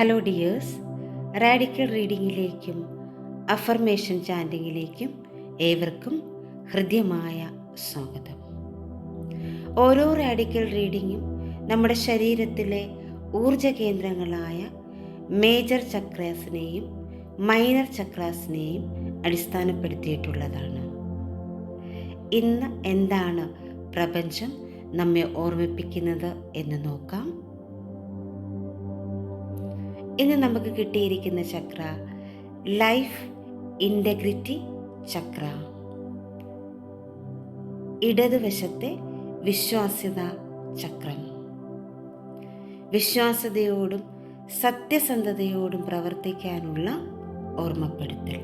Hello dears, radical റീഡിങ്ങിലേക്കും affirmation ചാൻഡിങ്ങിലേക്കും ഏവർക്കും ഹൃദ്യമായ സ്വാഗതം. ഓരോ റാഡിക്കൽ റീഡിങ്ങും നമ്മുടെ ശരീരത്തിലെ ഊർജ കേന്ദ്രങ്ങളായ മേജർ ചക്രാസിനെയും മൈനർ ചക്രാസിനെയും അടിസ്ഥാനപ്പെടുത്തിയിട്ടുള്ളതാണ്. ഇന്ന് എന്താണ് പ്രപഞ്ചം നമ്മെ ഓർമ്മിപ്പിക്കുന്നത് എന്ന് നോക്കാം. ഇന്ന് നമുക്ക് കിട്ടിയിരിക്കുന്ന ചക്ര ലൈഫ് ഇൻറ്റഗ്രിറ്റി ചക്ര, ഇടതുവശത്തെ വിശ്വാസ്യത ചക്രം. വിശ്വാസ്യതയോടും സത്യസന്ധതയോടും പ്രവർത്തിക്കാനുള്ള ഓർമ്മപ്പെടുത്തൽ.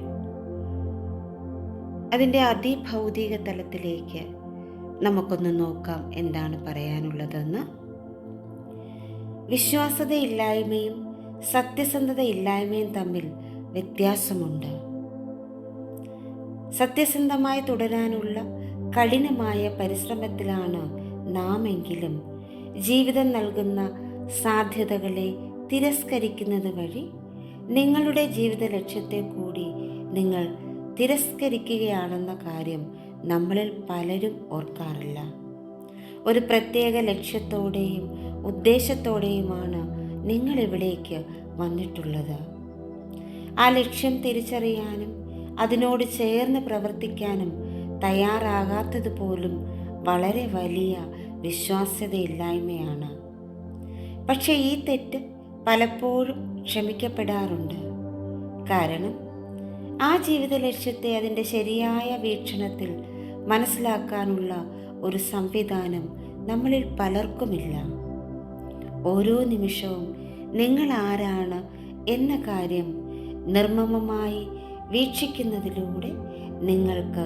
അതിൻ്റെ അതിഭൗതിക തലത്തിലേക്ക് നമുക്കൊന്ന് നോക്കാം എന്താണ് പറയാനുള്ളതെന്ന്. വിശ്വാസ്യതയില്ലായ്മയും സത്യസന്ധതയില്ലായ്മയും തമ്മിൽ വ്യത്യാസമുണ്ട്. സത്യസന്ധമായി തുടരാനുള്ള കഠിനമായ പരിശ്രമത്തിലാണ് നാമെങ്കിലും ജീവിതം നൽകുന്ന സാധ്യതകളെ തിരസ്കരിക്കുന്നത് വഴി നിങ്ങളുടെ ജീവിത ലക്ഷ്യത്തെ കൂടി നിങ്ങൾ തിരസ്കരിക്കുകയാണെന്ന കാര്യം നമ്മളിൽ പലരും ഓർക്കാറില്ല. ഒരു പ്രത്യേക ലക്ഷ്യത്തോടെയും ഉദ്ദേശത്തോടെയുമാണ് നിങ്ങളിവിടേക്ക് വന്നിട്ടുള്ളത്. ആ ലക്ഷ്യം തിരിച്ചറിയാനും അതിനോട് ചേർന്ന് പ്രവർത്തിക്കാനും തയ്യാറാകാത്തത് പോലും വളരെ വലിയ വിശ്വാസ്യതയില്ലായ്മയാണ്. പക്ഷേ ഈ തെറ്റ് പലപ്പോഴും ക്ഷമിക്കപ്പെടാറുണ്ട്. കാരണം ആ ജീവിത ലക്ഷ്യത്തെ അതിൻ്റെ ശരിയായ വീക്ഷണത്തിൽ മനസ്സിലാക്കാനുള്ള ഒരു സംവിധാനം നമ്മളിൽ പലർക്കുമില്ല. ഓരോ നിമിഷവും നിങ്ങൾ ആരാണ് എന്ന കാര്യം നിർമ്മമമായി വീക്ഷിക്കുന്നതിലൂടെ നിങ്ങൾക്ക്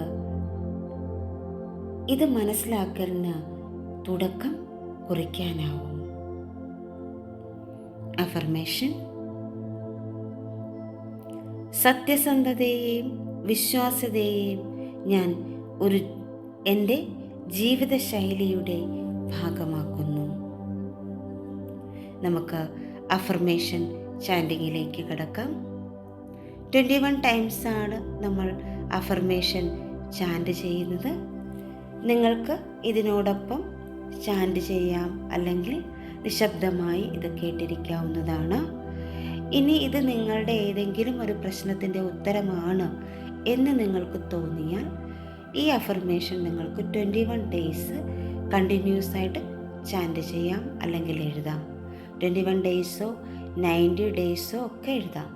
ഇത് മനസ്സിലാക്കലിന് തുടക്കം കുറിക്കാനാവും. അഫർമേഷൻ: സത്യസന്ധതയെയും വിശ്വാസ്യതയെയും ഞാൻ എൻ്റെ ജീവിതശൈലിയുടെ ഭാഗമാക്കുന്നു. നമുക്ക് അഫർമേഷൻ ചാൻഡിങ്ങിലേക്ക് കടക്കാം. 21 ടൈംസ് ആണ് നമ്മൾ അഫർമേഷൻ ചാൻഡ് ചെയ്യുന്നത്. നിങ്ങൾക്ക് ഇതിനോടൊപ്പം ചാൻഡ് ചെയ്യാം, അല്ലെങ്കിൽ നിശബ്ദമായി ഇത് കേട്ടിരിക്കാവുന്നതാണ്. ഇനി ഇത് നിങ്ങളുടെ ഏതെങ്കിലും ഒരു പ്രശ്നത്തിൻ്റെ ഉത്തരമാണ് എന്ന് നിങ്ങൾക്ക് തോന്നിയാൽ ഈ അഫർമേഷൻ നിങ്ങൾക്ക് 21 ഡേയ്സ് കണ്ടിന്യൂസ് ആയിട്ട് ചാൻഡ് ചെയ്യാം, അല്ലെങ്കിൽ എഴുതാം. 21 ഡേയ്സോ 90 ഡേയ്സോ ഒക്കെ എഴുതാം.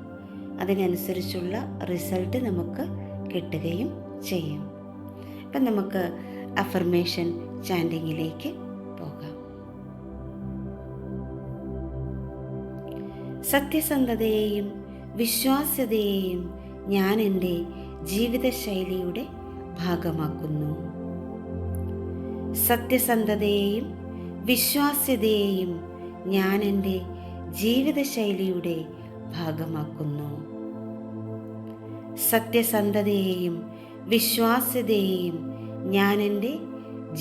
അതിനനുസരിച്ചുള്ള റിസൾട്ട് നമുക്ക് കിട്ടുകയും ചെയ്യും. അപ്പം നമുക്ക് അഫർമേഷൻ ചാൻഡിങ്ങിലേക്ക് പോകാം. സത്യസന്ധതയെയും വിശ്വാസ്യതയെയും ഞാൻ എൻ്റെ ജീവിതശൈലിയുടെ ഭാഗമാക്കുന്നു. സത്യസന്ധതയെയും വിശ്വാസ്യതയെയും ഞാൻ എൻ്റെ ജീവിതശൈലിയുടെ ഭാഗമാക്കുന്നു. സത്യസന്ധതയെയും വിശ്വാസ്യതയെയും ഞാൻ എൻ്റെ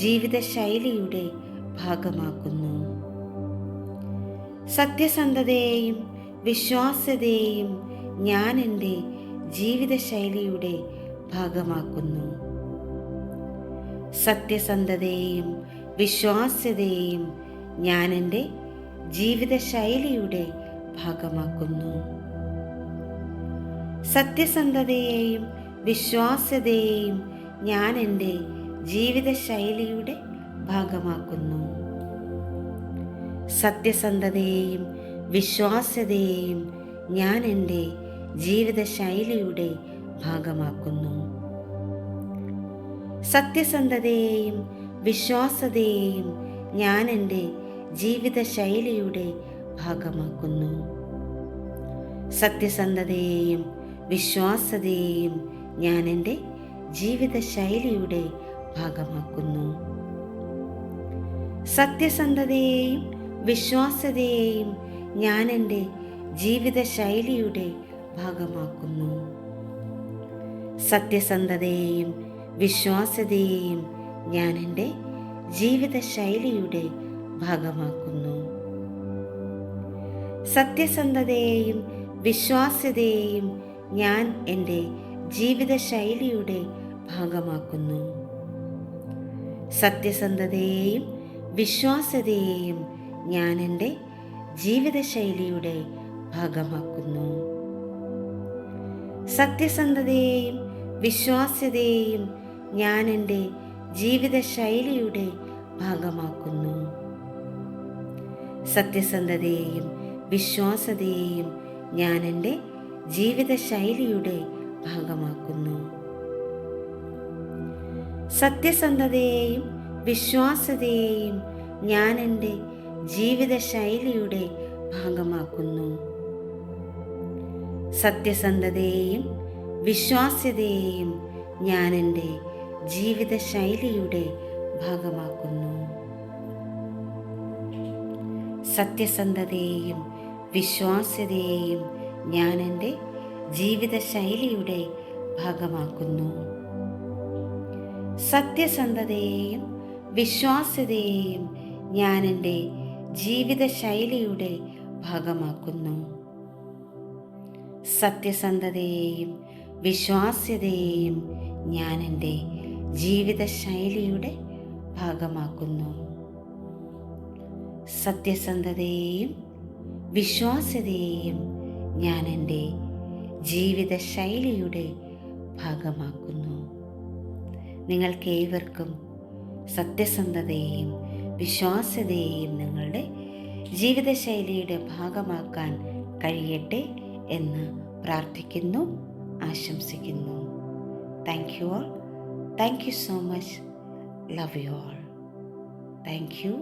ജീവിതശൈലിയുടെ ഭാഗമാക്കുന്നു. സത്യസന്ധതയെയും വിശ്വാസ്യതയെയും ഞാൻ എൻ്റെ ജീവിതശൈലിയുടെ ഭാഗമാക്കുന്നു. സത്യസന്ധതയെയും വിശ്വാസ്യതയെയും ഞാൻ എൻ്റെ ജീവിതശൈലിയുടെ ഭാഗമാക്കുന്നു. സത്യസന്ധതയെയും വിശ്വാസ്യതയെയും ഞാൻ എൻ്റെ ജീവിതശൈലിയുടെ ഭാഗമാക്കുന്നു. സത്യസന്ധതയെയും വിശ്വാസ്യതയെയും ഞാൻ എൻ്റെ ജീവിതശൈലിയുടെ ഭാഗമാക്കുന്നു. സത്യസന്ധതയെയും വിശ്വാസ്യതയെയും ഞാൻ എൻ്റെ ജീവിതശൈലിയുടെ ഭാഗമാക്കുന്നു. സത്യസന്ധതയെയും വിശ്വാസ്യതയെയും ഞാൻ എൻ്റെ ജീവിതശൈലിയുടെ ഭാഗമാക്കുന്നു. സത്യസന്ധതയെയും വിശ്വാസ്യതയെയും ഞാൻ എൻ്റെ ജീവിതശൈലിയുടെ ഭാഗമാക്കുന്നു. സത്യസന്ധതയെയും വിശ്വാസ്യതയെയും ഞാൻ എൻ്റെ ജീവിതശൈലിയുടെ ഭാഗമാക്കുന്നു. സത്യസന്ധതയെയും വിശ്വാസ്യതയെയും ഞാൻ എൻ്റെ ജീവിതശൈലിയുടെ ഭാഗമാക്കുന്നു. സത്യസന്ധതയെയും വിശ്വാസ്യതയെയും ഞാൻ എൻ്റെ ജീവിതശൈലിയുടെ ഭാഗമാക്കുന്നു. സത്യസന്ധതയെയും വിശ്വാസ്യതയെയും ഞാൻ എൻ്റെ ജീവിതശൈലിയുടെ ഭാഗമാക്കുന്നു. സത്യസന്ധതയെയും വിശ്വാസ്യതയെയും ഞാൻ എൻ്റെ ജീവിതശൈലിയുടെ ഭാഗമാക്കുന്നു. സത്യസന്ധതയെയും വിശ്വാസ്യതയെയും ഞാൻ എൻ്റെ ജീവിതശൈലിയുടെ ഭാഗമാക്കുന്നു. സത്യസന്ധതയെയും വിശ്വാസ്യതയെയും ഞാൻ എൻ്റെ ജീവിതശൈലിയുടെ ഭാഗമാക്കുന്നു. സത്യസന്ധതയെയും വിശ്വാസ്യതയെയും ഞാൻ എൻ്റെ ജീവിതശൈലിയുടെ ഭാഗമാക്കുന്നു. സത്യസന്ധതയെയും വിശ്വാസ്യതയെയും ഞാൻ എൻ്റെ ജീവിതശൈലിയുടെ ഭാഗമാക്കുന്നു. സത്യസന്ധതയെയും വിശ്വാസ്യതയെയും ഞാൻ എൻ്റെ ജീവിതശൈലിയുടെ ഭാഗമാക്കുന്നു. സത്യസന്ധതയെയും വിശ്വാസ്യതയെയും ഞാൻ എൻ്റെ ജീവിതശൈലിയുടെ ഭാഗമാക്കുന്നു. നിങ്ങൾക്കേവർക്കും സത്യസന്ധതയെയും വിശ്വാസ്യതയെയും നിങ്ങളുടെ ജീവിതശൈലിയുടെ ഭാഗമാക്കാൻ കഴിയട്ടെ എന്ന് പ്രാർത്ഥിക്കുന്നു, ആശംസിക്കുന്നു. Thank you all. Thank you so much. Love you all. Thank you.